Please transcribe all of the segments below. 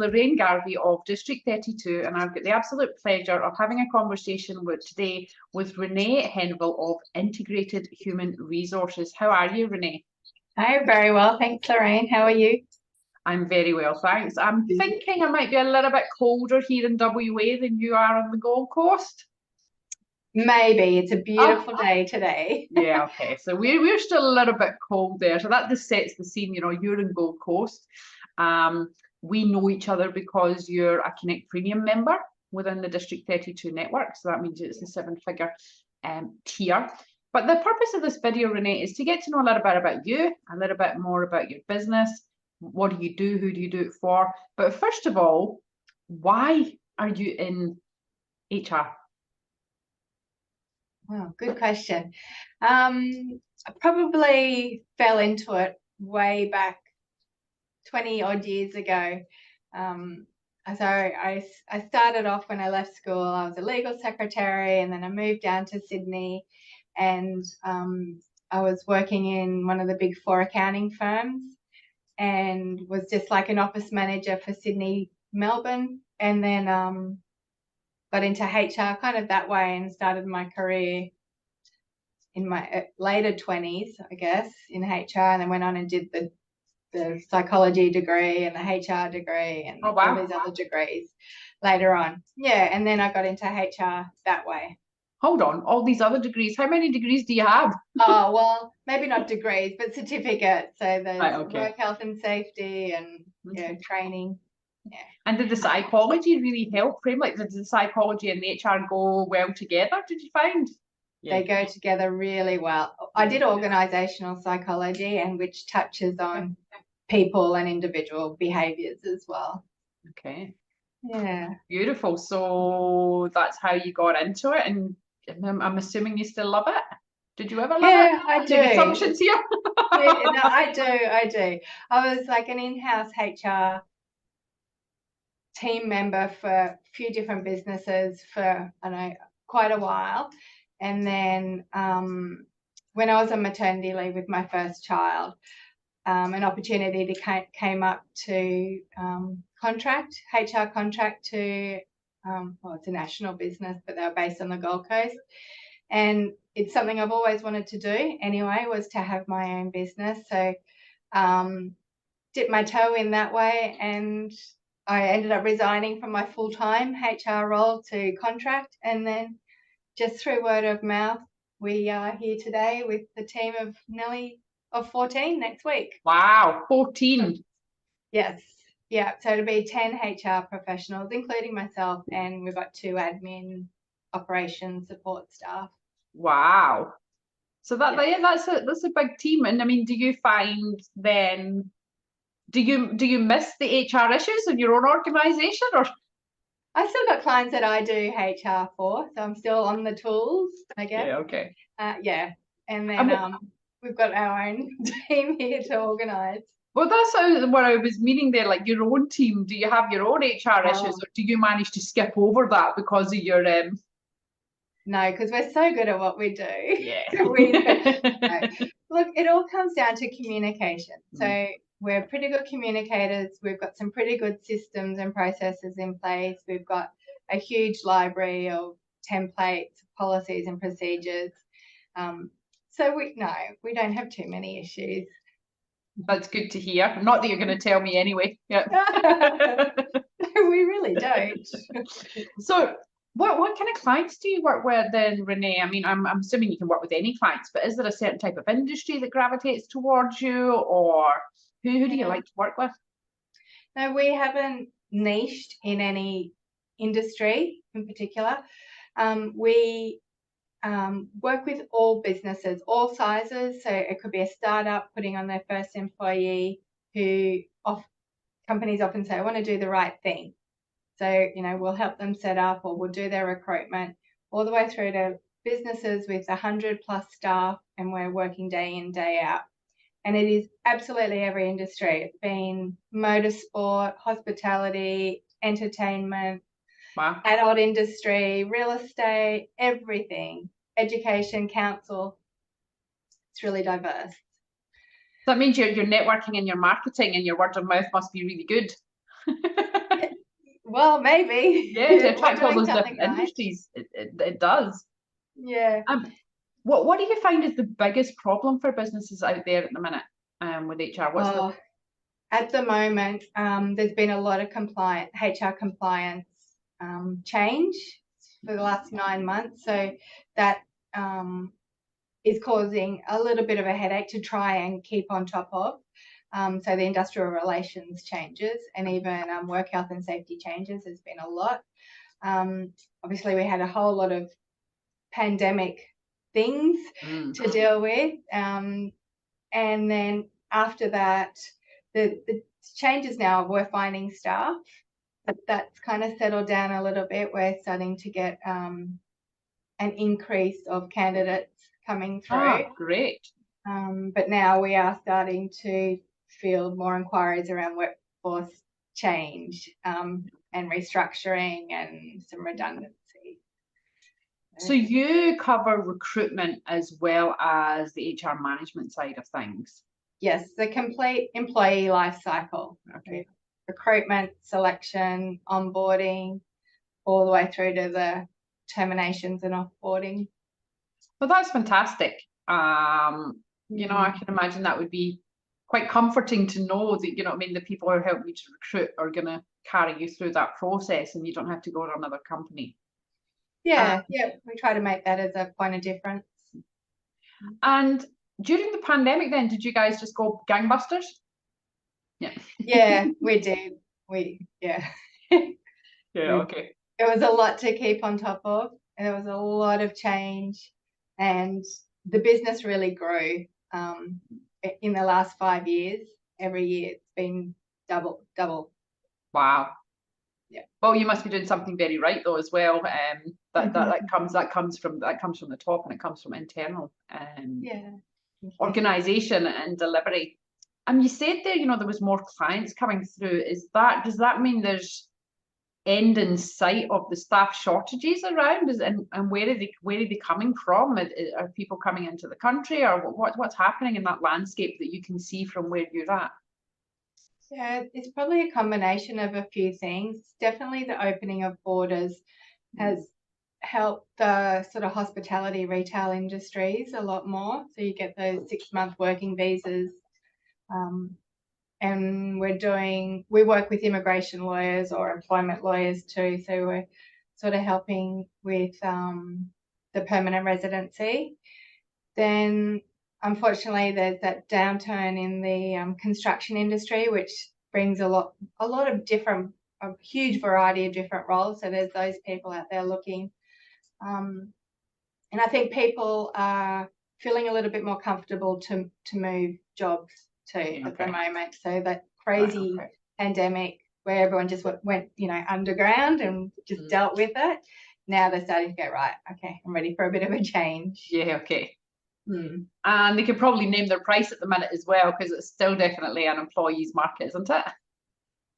Lorraine Garvey of District 32, and I've got the absolute pleasure of having a conversation today with Renee Henville of Integrated Human Resources. How are you, Renee? I'm very well, thanks, Lorraine. How are you? I'm very well, thanks. I'm thinking I might be a little bit colder here in WA than you are on the Gold Coast. Maybe. It's a beautiful day today. Yeah, okay. So we're still a little bit cold there. So that just sets the scene, you know, you're in Gold Coast. We know each other because you're a Connect Premium member within the District 32 network. So that means it's a 7-figure tier. But the purpose of this video, Renee, is to get to know a little bit about you, a little bit more about your business. What do you do? Who do you do it for? But first of all, why are you in HR? Oh, good question. I probably fell into it way back 20 odd years ago. So I started off when I left school. I was a legal secretary, and then I moved down to Sydney, and I was working in one of the big 4 accounting firms, and was just like an office manager for Sydney, Melbourne, and then got into HR kind of that way and started my career in my later 20s, I guess, in HR, and then went on and did the psychology degree and the HR degree and all these other degrees later on. Yeah, and then I got into HR that way. Hold on, all these other degrees, how many degrees do you have? Oh, well, maybe not degrees, but certificates. So there's work health and safety and training. Yeah. And did the psychology really help frame? Like, did the psychology and the HR go well together, did you find? They go together really well. I did organizational psychology, and which touches on people and individual behaviors as well. Okay. Yeah. Beautiful. So that's how you got into it, and I'm assuming you still love it. Did you ever love it? Yeah, I do. Assumptions here. Yeah, no, I do. I was like an in-house HR team member for a few different businesses for, I don't know, quite a while. And then when I was on maternity leave with my first child, an opportunity came up to HR contract to, well, it's a national business, but they were based on the Gold Coast. And it's something I've always wanted to do anyway, was to have my own business. So dipped my toe in that way, and I ended up resigning from my full-time HR role to contract, and then just through word of mouth, we are here today with the team of 14 next week. Wow, 14. Yes. Yeah. So it'll be 10 HR professionals, including myself, and we've got 2 admin, operations, support staff. Wow. So that's a big team. And I mean, do you find then, do you miss the HR issues of your own organisation, or? I've still got clients that I do HR for, so I'm still on the tools, I guess. Yeah, okay. Yeah. And then we've got our own team here to organise. Well, that's what I was meaning there, like your own team. Do you have your own HR issues, or do you manage to skip over that because of your No, because we're so good at what we do. Yeah. Look, it all comes down to communication. So we're pretty good communicators. We've got some pretty good systems and processes in place. We've got a huge library of templates, policies and procedures. So we don't have too many issues. That's good to hear. Not that you're going to tell me anyway. Yeah. We really don't. So what kind of clients do you work with then, Renee? I mean, I'm assuming you can work with any clients, but is there a certain type of industry that gravitates towards you, or who do you like to work with? No, we haven't niched in any industry in particular. We work with all businesses, all sizes. So it could be a startup putting on their first employee, who companies often say, I want to do the right thing. So, we'll help them set up, or we'll do their recruitment, all the way through to businesses with 100+ staff, and we're working day in, day out. And it is absolutely every industry. It's been motorsport, hospitality, entertainment, adult industry, real estate, everything, education, council. It's really diverse. So that means your networking and your marketing and your word of mouth must be really good. Well, maybe. Yeah, to We're attract all doing those something different right. industries, it does. Yeah. What do you find is the biggest problem for businesses out there at the minute with HR? At the moment, there's been a lot of HR compliance change for the last 9 months. So that is causing a little bit of a headache to try and keep on top of. So the industrial relations changes and even work health and safety changes has been a lot. Obviously, we had a whole lot of pandemic things to deal with. And then after that, the changes now, we're finding staff, but that's kind of settled down a little bit. We're starting to get an increase of candidates coming through. Great. But now we are starting to field more inquiries around workforce change and restructuring and some redundancy. So you cover recruitment as well as the HR management side of things? Yes, the complete employee life cycle. Okay. Recruitment, selection, onboarding, all the way through to the terminations and offboarding. Well, that's fantastic. You know, I can imagine that would be quite comforting to know that, you know what I mean, the people who are helping you to recruit are going to carry you through that process and you don't have to go to another company. Yeah, we try to make that as a point of difference. And during the pandemic then, did you guys just go gangbusters? Yeah, we did. Yeah, okay. It was a lot to keep on top of. And there was a lot of change and the business really grew in the last 5 years. Every year it's been double. Wow. Yeah. Well, you must be doing something very right though as well. That comes from the top and it comes from internal organization and delivery. And you said there, you know, there was more clients coming through. Does that mean there's end in sight of the staff shortages around? And where are they coming from? Are people coming into the country, or what's happening in that landscape that you can see from where you're at? Yeah, it's probably a combination of a few things. Definitely the opening of borders has helped the sort of hospitality retail industries a lot more. So you get those 6-month working visas. And we work with immigration lawyers or employment lawyers too. So we're sort of helping with the permanent residency. Then unfortunately, there's that downturn in the construction industry, which brings a huge variety of different roles. So there's those people out there looking. And I think people are feeling a little bit more comfortable to move jobs too at the moment. So that crazy pandemic where everyone just went, you know, underground and just dealt with it. Now they're starting to go, right, okay, I'm ready for a bit of a change. Yeah, okay. And they could probably name their price at the minute as well, because it's still definitely an employee's market, isn't it?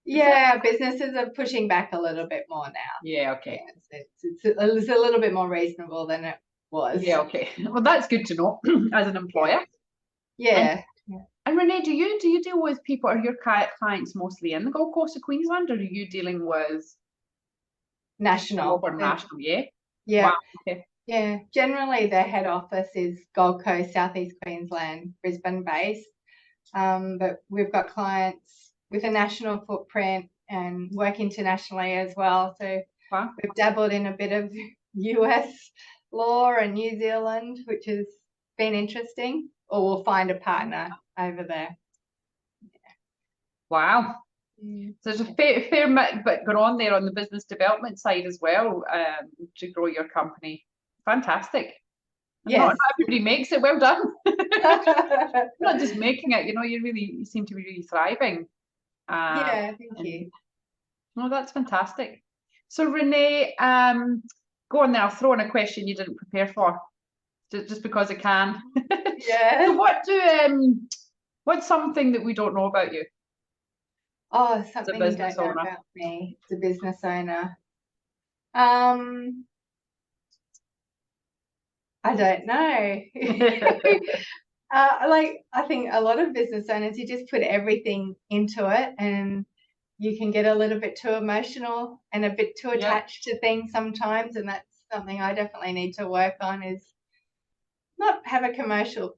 Yeah, businesses are pushing back a little bit more now. Yeah, okay. It's a little bit more reasonable than it was. Yeah, okay. Well, that's good to know as an employer. Yeah. And Renee, do you deal with people? Are your clients mostly in the Gold Coast of Queensland, or are you dealing with national? National, yeah. Yeah. Wow, okay. Yeah, generally their head office is Gold Coast, Southeast Queensland, Brisbane based. But we've got clients with a national footprint and work internationally as well. So we've dabbled in a bit of US law and New Zealand, which has been interesting, or we'll find a partner over there. Wow. So there's a fair bit going on there on the business development side as well to grow your company. Fantastic. Yes. Not everybody makes it. Well done. Not just making it, you know, you seem to be really thriving. Yeah, thank you. No, that's fantastic. So Renee, go on there. I'll throw in a question you didn't prepare for, just because I can. Yeah. So what's something that we don't know about you? Oh, something you don't know about me as a business owner. I don't know. I think a lot of business owners, you just put everything into it and you can get a little bit too emotional and a bit too attached to things sometimes, and that's something I definitely need to work on, is not have a commercial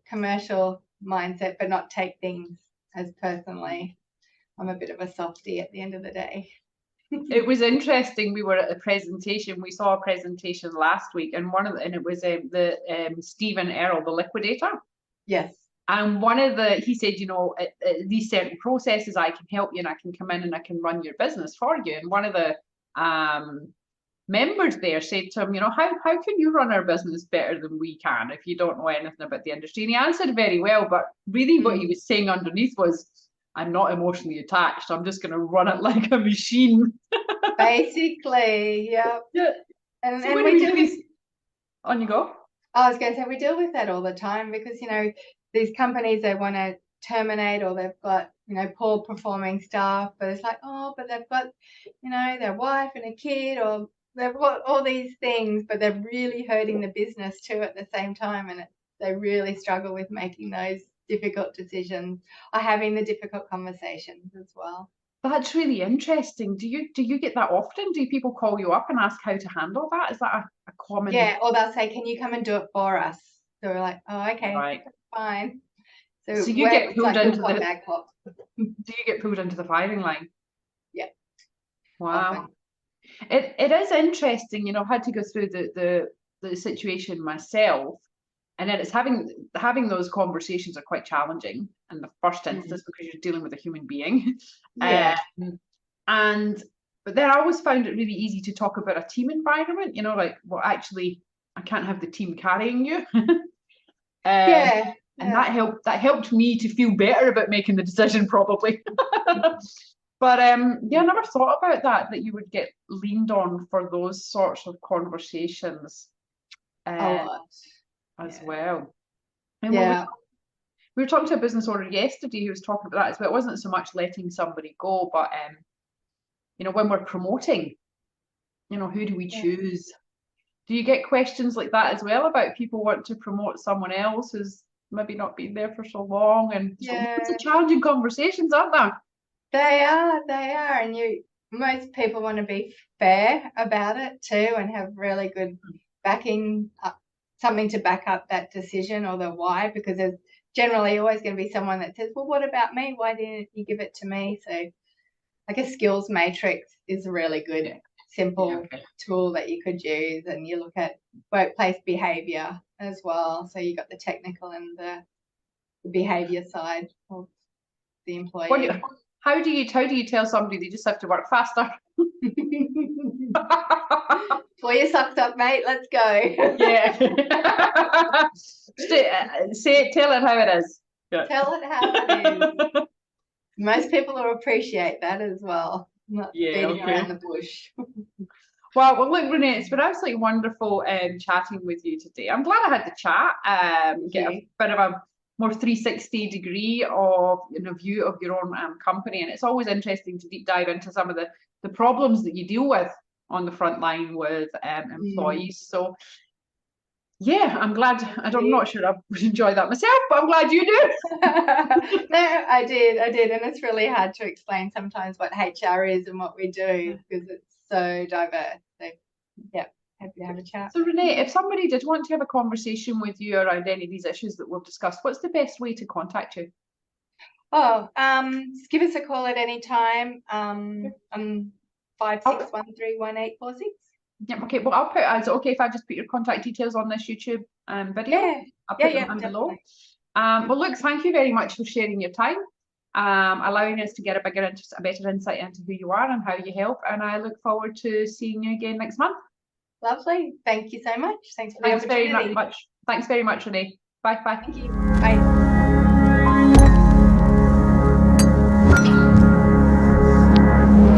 mindset, but not take things as personally. I'm a bit of a softie at the end of the day. It was interesting. We were at a presentation. We saw a presentation last week, and it was Stephen Earle, the liquidator. Yes. And he said, you know, these certain processes, I can help you, and I can come in and I can run your business for you. And one of the members there said to him, you know, how can you run our business better than we can if you don't know anything about the industry? And he answered very well, but really what he was saying underneath was, I'm not emotionally attached. I'm just going to run it like a machine. Basically, yeah. And so we deal with, on you go. I was going to say, we deal with that all the time, because, you know, these companies, they want to terminate, or they've got, you know, poor performing staff, but it's like, oh, but they've got, you know, their wife and a kid, or they've got all these things, but they're really hurting the business too at the same time, and they really struggle with making those difficult decisions or having the difficult conversations as well. That's really interesting. Do you get that often? Do people call you up and ask how to handle that? Is that a common? Yeah, or they'll say, can you come and do it for us? So we're like, oh, okay, right, fine. So you get pulled into the bag cop. Do you get pulled into the firing line? Yeah. Wow. Often. It is interesting, you know. I had to go through the situation myself, and then it's having those conversations are quite challenging in the first instance, because you're dealing with a human being. Yeah. But then I always found it really easy to talk about a team environment, you know, like, well, actually, I can't have the team carrying you. Yeah. And that helped me to feel better about making the decision, probably. But yeah, I never thought about that you would get leaned on for those sorts of conversations A lot. as well. And we were talking to a business owner yesterday who was talking about that as well. It wasn't so much letting somebody go, but you know, when we're promoting, you know, who do we choose? Do you get questions like that as well, about people want to promote someone else who's maybe not been there for so long? And it's a challenging conversations, aren't they? They are, and most people want to be fair about it too, and have really good backing, something to back up that decision or the why, because there's generally always going to be someone that says, well, what about me? Why didn't you give it to me? So like a skills matrix is a really good, simple tool that you could use, and you look at workplace behavior as well. So you got the technical and the behavior side of the employee. How do you tell somebody they just have to work faster? Pull your socks up, mate. Let's go. Yeah. Tell it how it is. Yeah. Tell it how it is. Most people will appreciate that as well. Not beating around the bush. Well, look, Renee, it's been absolutely wonderful chatting with you today. I'm glad I had the chat. Get a bit of a more 360 degree of view of your own company, and it's always interesting to deep dive into some of the problems that you deal with on the front line with employees. So yeah, I'm glad. I'm not sure I would enjoy that myself, but I'm glad you do. No, I did, and it's really hard to explain sometimes what HR is and what we do, because it's so diverse. So yeah, happy to have a chat. So Renee, if somebody did want to have a conversation with you around any of these issues that we've discussed, what's the best way to contact you? Oh, just give us a call at any time. 56131846. Yeah, okay. Well, I'll put. Is it okay if I just put your contact details on this YouTube video? Yeah. I'll put them below. Well, look, thank you very much for sharing your time, allowing us to get a better insight into who you are and how you help. And I look forward to seeing you again next month. Lovely. Thank you so much. Thanks for the opportunity. Thanks very much, Renee. Bye. Thank you. Bye.